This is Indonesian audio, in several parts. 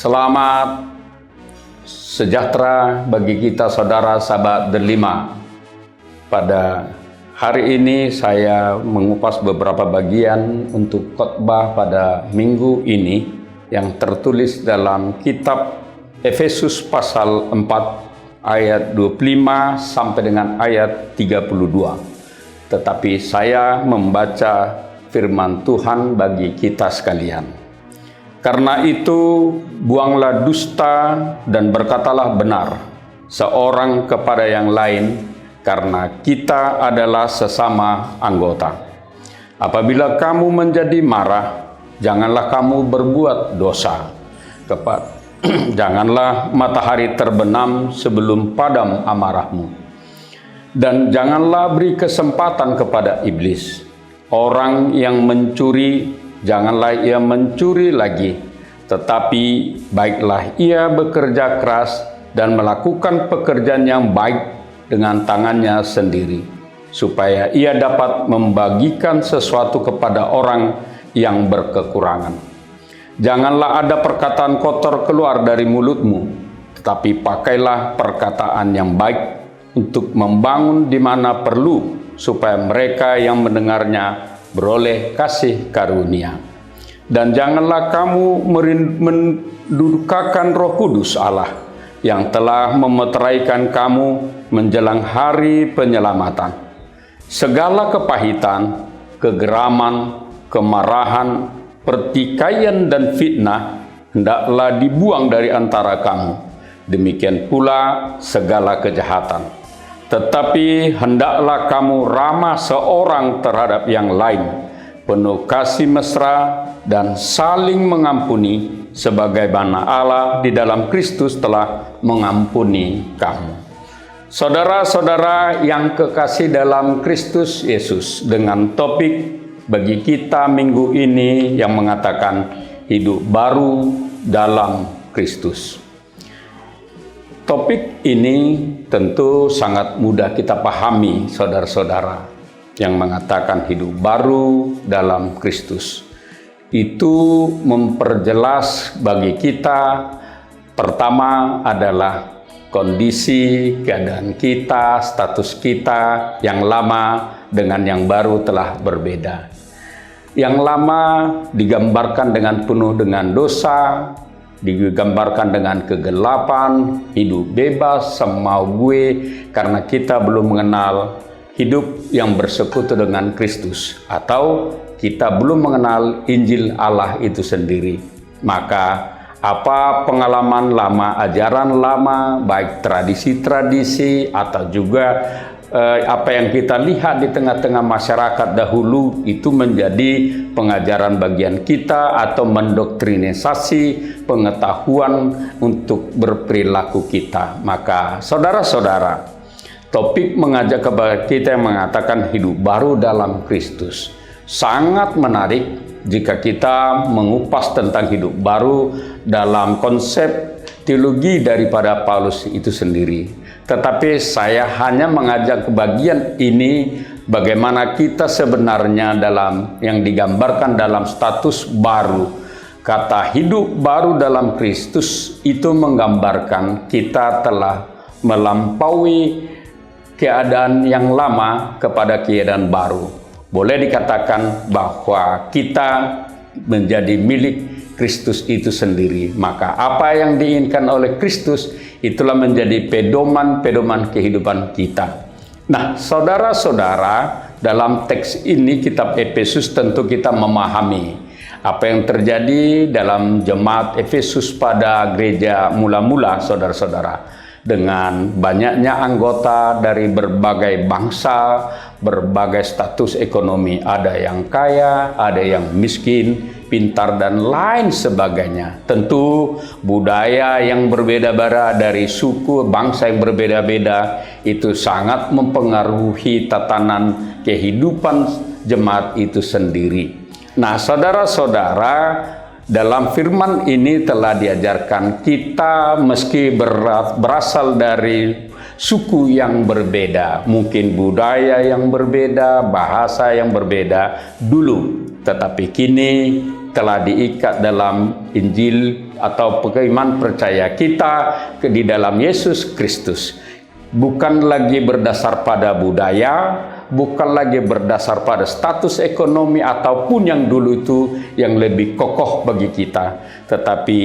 Selamat sejahtera bagi kita saudara sahabat delima. Pada hari ini saya mengupas beberapa bagian untuk khotbah pada minggu ini yang tertulis dalam kitab Efesus pasal 4 ayat 25 sampai dengan ayat 32. Tetapi saya membaca firman Tuhan bagi kita sekalian. Karena itu, buanglah dusta dan berkatalah benar, seorang kepada yang lain, karena kita adalah sesama anggota. Apabila kamu menjadi marah, janganlah kamu berbuat dosa. Janganlah matahari terbenam sebelum padam amarahmu. Dan janganlah beri kesempatan kepada iblis. Orang yang mencuri, janganlah ia mencuri lagi, tetapi baiklah ia bekerja keras dan melakukan pekerjaan yang baik dengan tangannya sendiri, supaya ia dapat membagikan sesuatu kepada orang yang berkekurangan. Janganlah ada perkataan kotor keluar dari mulutmu, tetapi pakailah perkataan yang baik untuk membangun di mana perlu, supaya mereka yang mendengarnya beroleh kasih karunia. Dan janganlah kamu mendudukakan Roh Kudus Allah yang telah memeteraikan kamu menjelang hari penyelamatan. Segala kepahitan, kegeraman, kemarahan, pertikaian dan fitnah hendaklah dibuang dari antara kamu. Demikian pula segala kejahatan. Tetapi hendaklah kamu ramah seorang terhadap yang lain, penuh kasih mesra dan saling mengampuni, sebagaimana Allah di dalam Kristus telah mengampuni kamu. Saudara-saudara yang kekasih dalam Kristus Yesus, dengan topik bagi kita minggu ini yang mengatakan hidup baru dalam Kristus. Topik ini tentu sangat mudah kita pahami, saudara-saudara, yang mengatakan hidup baru dalam Kristus. Itu memperjelas bagi kita, pertama adalah kondisi, keadaan kita, status kita yang lama dengan yang baru telah berbeda. Yang lama digambarkan dengan penuh dengan dosa, digambarkan dengan kegelapan, hidup bebas semau gue, karena kita belum mengenal hidup yang bersekutu dengan Kristus, atau kita belum mengenal Injil Allah itu sendiri. Maka apa pengalaman lama, ajaran lama, baik tradisi-tradisi atau juga apa yang kita lihat di tengah-tengah masyarakat dahulu, itu menjadi pengajaran bagian kita atau mendoktrinisasi pengetahuan untuk berperilaku kita. Maka saudara-saudara, topik mengajak kepada kita yang mengatakan hidup baru dalam Kristus sangat menarik jika kita mengupas tentang hidup baru dalam konsep teologi daripada Paulus itu sendiri. Tetapi saya hanya mengajak ke bagian ini, bagaimana kita sebenarnya dalam yang digambarkan dalam status baru. Kata hidup baru dalam Kristus itu menggambarkan kita telah melampaui keadaan yang lama kepada keadaan baru. Boleh dikatakan bahwa kita menjadi milik Kristus itu sendiri. Maka apa yang diinginkan oleh Kristus itulah menjadi pedoman-pedoman kehidupan kita. Nah, saudara-saudara, dalam teks ini kitab Efesus tentu kita memahami apa yang terjadi dalam jemaat Efesus pada gereja mula-mula, saudara-saudara. Dengan banyaknya anggota dari berbagai bangsa, berbagai status ekonomi, ada yang kaya, ada yang miskin, pintar dan lain sebagainya. Tentu budaya yang berbeda-beda dari suku bangsa yang berbeda-beda itu sangat mempengaruhi tatanan kehidupan jemaat itu sendiri. Nah, saudara-saudara, dalam firman ini telah diajarkan kita meski berasal dari suku yang berbeda, mungkin budaya yang berbeda, bahasa yang berbeda dulu, tetapi kini telah diikat dalam Injil atau iman percaya kita di dalam Yesus Kristus. Bukan lagi berdasar pada budaya, bukan lagi berdasar pada status ekonomi ataupun yang dulu itu yang lebih kokoh bagi kita, tetapi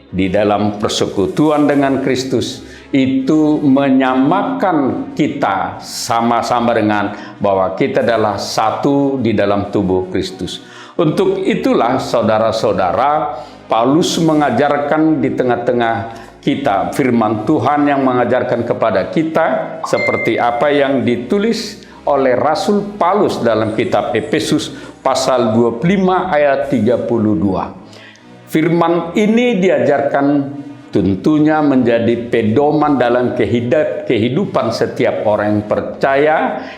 di dalam persekutuan dengan Kristus itu menyamakan kita sama-sama dengan bahwa kita adalah satu di dalam tubuh Kristus. Untuk itulah saudara-saudara, Paulus mengajarkan di tengah-tengah kita firman Tuhan yang mengajarkan kepada kita seperti apa yang ditulis oleh Rasul Paulus dalam kitab Efesus pasal 25 ayat 32. Firman ini diajarkan tentunya menjadi pedoman dalam kehidupan setiap orang yang percaya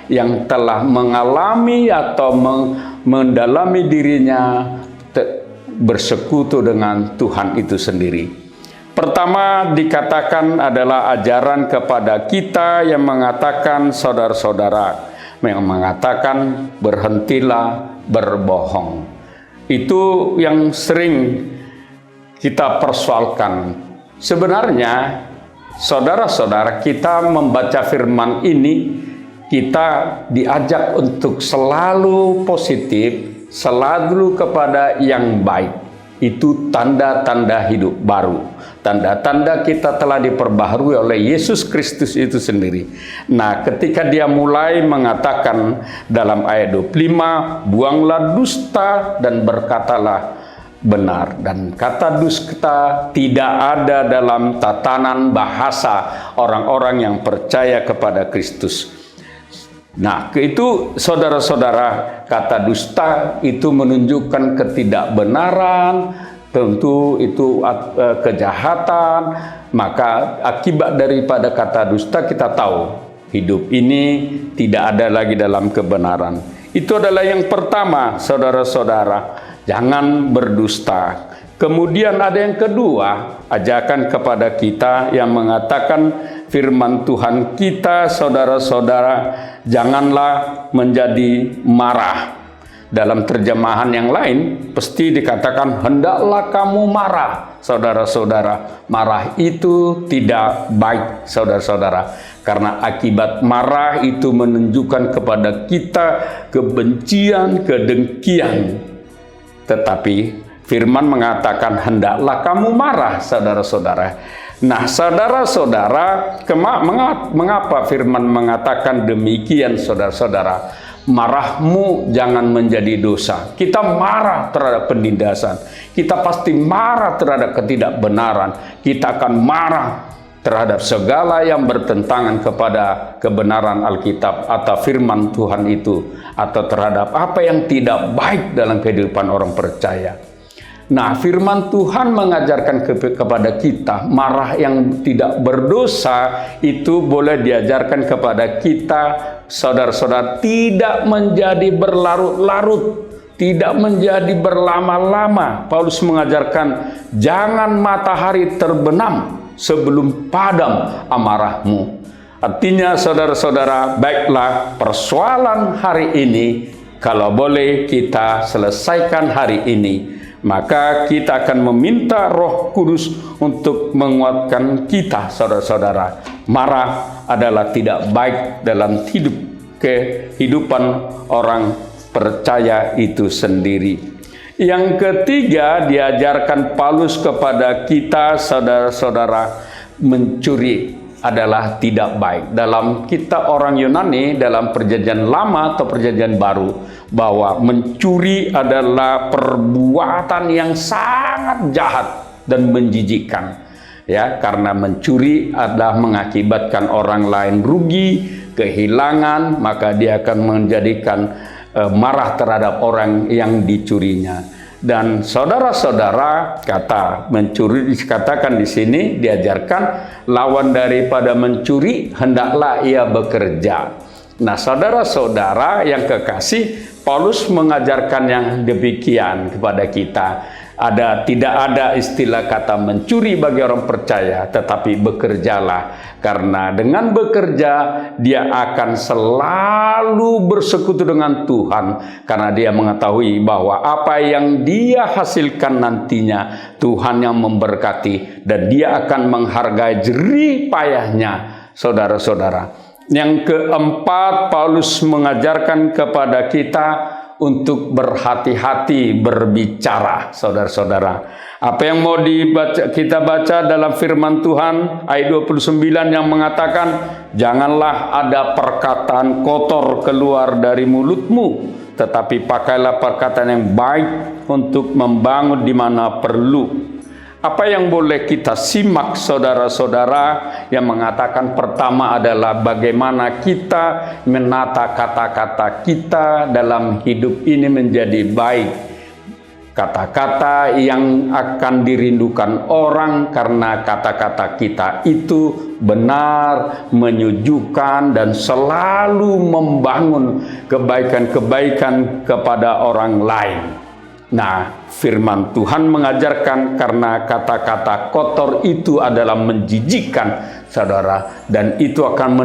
yang telah mengalami atau mendalami dirinya bersekutu dengan Tuhan itu sendiri. Pertama dikatakan adalah ajaran kepada kita yang mengatakan saudara-saudara, yang mengatakan berhentilah berbohong. Itu yang sering kita persoalkan. Sebenarnya saudara-saudara, kita membaca firman ini, kita diajak untuk selalu positif, selalu kepada yang baik. Itu tanda-tanda hidup baru. Tanda-tanda kita telah diperbaharui oleh Yesus Kristus itu sendiri. Nah, ketika dia mulai mengatakan dalam ayat 25, buanglah dusta dan berkatalah benar. Dan kata dusta tidak ada dalam tatanan bahasa orang-orang yang percaya kepada Kristus. Nah, itu saudara-saudara, kata dusta itu menunjukkan ketidakbenaran, tentu itu kejahatan. Maka akibat daripada kata dusta kita tahu hidup ini tidak ada lagi dalam kebenaran. Itu adalah yang pertama, saudara-saudara, jangan berdusta. Kemudian ada yang kedua, ajakan kepada kita yang mengatakan firman Tuhan kita, saudara-saudara, janganlah menjadi marah. Dalam terjemahan yang lain, pasti dikatakan hendaklah kamu marah, saudara-saudara. Marah itu tidak baik, saudara-saudara. Karena akibat marah itu menunjukkan kepada kita kebencian, kedengkian. Tetapi firman mengatakan hendaklah kamu marah, saudara-saudara. Nah, saudara-saudara, mengapa firman mengatakan demikian, saudara-saudara? Marahmu jangan menjadi dosa. Kita marah terhadap penindasan. Kita pasti marah terhadap ketidakbenaran. Kita akan marah terhadap segala yang bertentangan kepada kebenaran Alkitab atau firman Tuhan itu, atau terhadap apa yang tidak baik dalam kehidupan orang percaya. Nah, firman Tuhan mengajarkan kepada kita, marah yang tidak berdosa itu boleh diajarkan kepada kita, saudara-saudara, tidak menjadi berlarut-larut, tidak menjadi berlama-lama. Paulus mengajarkan, jangan matahari terbenam sebelum padam amarahmu. Artinya, saudara-saudara, baiklah persoalan hari ini, kalau boleh kita selesaikan hari ini, maka kita akan meminta Roh Kudus untuk menguatkan kita, saudara-saudara. Marah adalah tidak baik dalam kehidupan orang percaya itu sendiri. Yang ketiga, diajarkan Paulus kepada kita, saudara-saudara, mencuri adalah tidak baik. Dalam kitab orang Yunani, dalam perjanjian lama atau perjanjian baru, bahwa mencuri adalah perbuatan yang sangat jahat dan menjijikkan. Ya, karena mencuri adalah mengakibatkan orang lain rugi, kehilangan, maka dia akan menjadikan marah terhadap orang yang dicurinya. Dan saudara-saudara, kata mencuri dikatakan di sini, diajarkan lawan daripada mencuri hendaklah ia bekerja. Nah, saudara-saudara yang kekasih, Paulus mengajarkan yang demikian kepada kita. Tidak ada istilah kata mencuri bagi orang percaya, tetapi bekerjalah. Karena dengan bekerja, dia akan selalu bersekutu dengan Tuhan. Karena dia mengetahui bahwa apa yang dia hasilkan nantinya, Tuhan yang memberkati. Dan dia akan menghargai jerih payahnya, saudara-saudara. Yang keempat, Paulus mengajarkan kepada kita untuk berhati-hati berbicara, saudara-saudara. Apa yang mau kita baca dalam firman Tuhan ayat 29 yang mengatakan, janganlah ada perkataan kotor keluar dari mulutmu, tetapi pakailah perkataan yang baik untuk membangun di mana perlu. Apa yang boleh kita simak, saudara-saudara, yang mengatakan pertama adalah bagaimana kita menata kata-kata kita dalam hidup ini menjadi baik. Kata-kata yang akan dirindukan orang karena kata-kata kita itu benar, menyejukkan, dan selalu membangun kebaikan-kebaikan kepada orang lain. Nah, firman Tuhan mengajarkan karena kata-kata kotor itu adalah menjijikkan, saudara, dan itu akan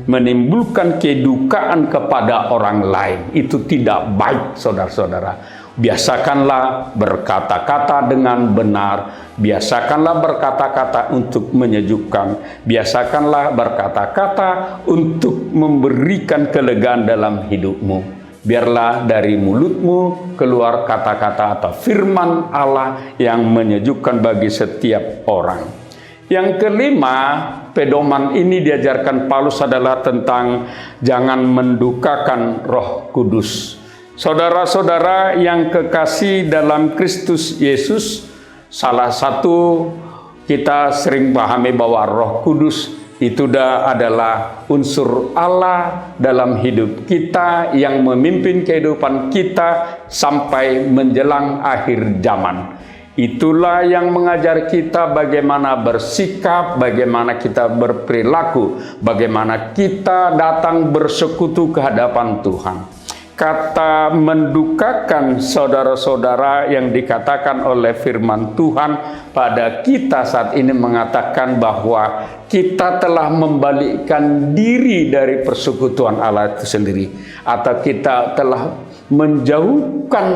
menimbulkan kedukaan kepada orang lain. Itu tidak baik, saudara-saudara. Biasakanlah berkata-kata dengan benar, biasakanlah berkata-kata untuk menyejukkan, biasakanlah berkata-kata untuk memberikan kelegaan dalam hidupmu. Biarlah dari mulutmu keluar kata-kata atau firman Allah yang menyejukkan bagi setiap orang. Yang kelima, pedoman ini diajarkan Paulus adalah tentang jangan mendukakan Roh Kudus. Saudara-saudara yang kekasih dalam Kristus Yesus, salah satu kita sering pahami bahwa Roh Kudus itu adalah unsur Allah dalam hidup kita yang memimpin kehidupan kita sampai menjelang akhir zaman. Itulah yang mengajar kita bagaimana bersikap, bagaimana kita berperilaku, bagaimana kita datang bersekutu ke hadapan Tuhan. Kata mendukakan, saudara-saudara, yang dikatakan oleh firman Tuhan pada kita saat ini mengatakan bahwa kita telah membalikkan diri dari persekutuan Allah itu sendiri, atau kita telah menjauhkan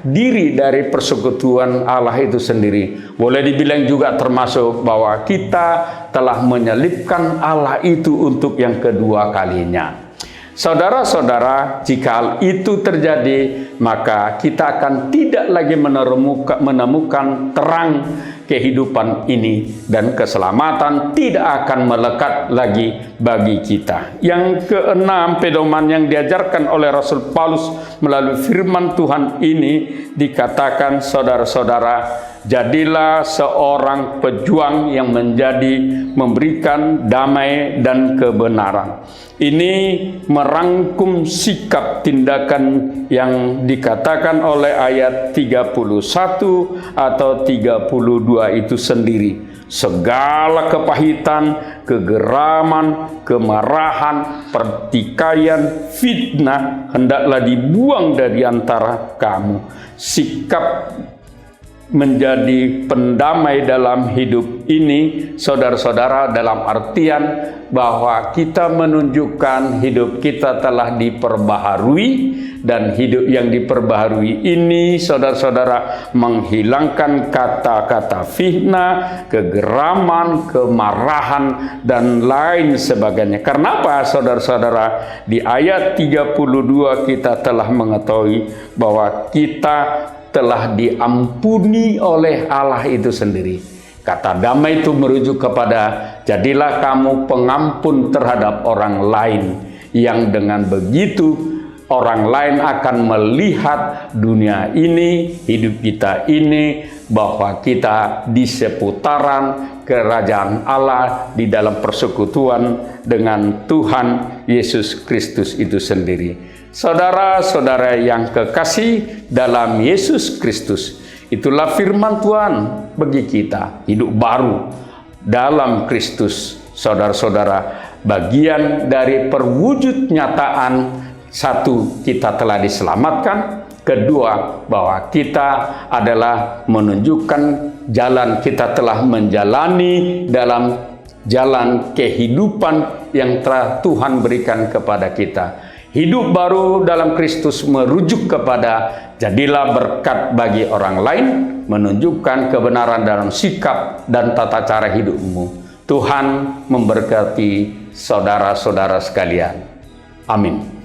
diri dari persekutuan Allah itu sendiri. Boleh dibilang juga termasuk bahwa kita telah menyelipkan Allah itu untuk yang kedua kalinya. Saudara-saudara, jika hal itu terjadi, maka kita akan tidak lagi menemukan terang kehidupan ini, dan keselamatan tidak akan melekat lagi bagi kita. Yang keenam, pedoman yang diajarkan oleh Rasul Paulus melalui firman Tuhan ini dikatakan, saudara-saudara, jadilah seorang pejuang yang memberikan damai dan kebenaran. Ini merangkum sikap tindakan yang dikatakan oleh ayat 31 atau 32 itu sendiri. Segala kepahitan, kegeraman, kemarahan, pertikaian, fitnah hendaklah dibuang dari antara kamu. Sikap menjadi pendamai dalam hidup ini, saudara-saudara, dalam artian bahwa kita menunjukkan hidup kita telah diperbaharui, dan hidup yang diperbaharui ini, saudara-saudara, menghilangkan kata-kata fitnah, kegeraman, kemarahan, dan lain sebagainya. Kenapa, saudara-saudara? Di ayat 32 kita telah mengetahui bahwa kita telah diampuni oleh Allah itu sendiri. Kata damai itu merujuk kepada jadilah kamu pengampun terhadap orang lain, yang dengan begitu orang lain akan melihat dunia ini, hidup kita ini, bahwa kita di seputaran kerajaan Allah di dalam persekutuan dengan Tuhan Yesus Kristus itu sendiri. Saudara-saudara yang kekasih dalam Yesus Kristus, itulah firman Tuhan bagi kita, hidup baru dalam Kristus. Saudara-saudara, bagian dari perwujud nyataan, satu, kita telah diselamatkan, Kedua, bahwa kita adalah menunjukkan jalan, kita telah menjalani dalam jalan kehidupan yang telah Tuhan berikan kepada kita. Hidup baru dalam Kristus merujuk kepada jadilah berkat bagi orang lain, menunjukkan kebenaran dalam sikap dan tata cara hidupmu. Tuhan memberkati saudara-saudara sekalian. Amin.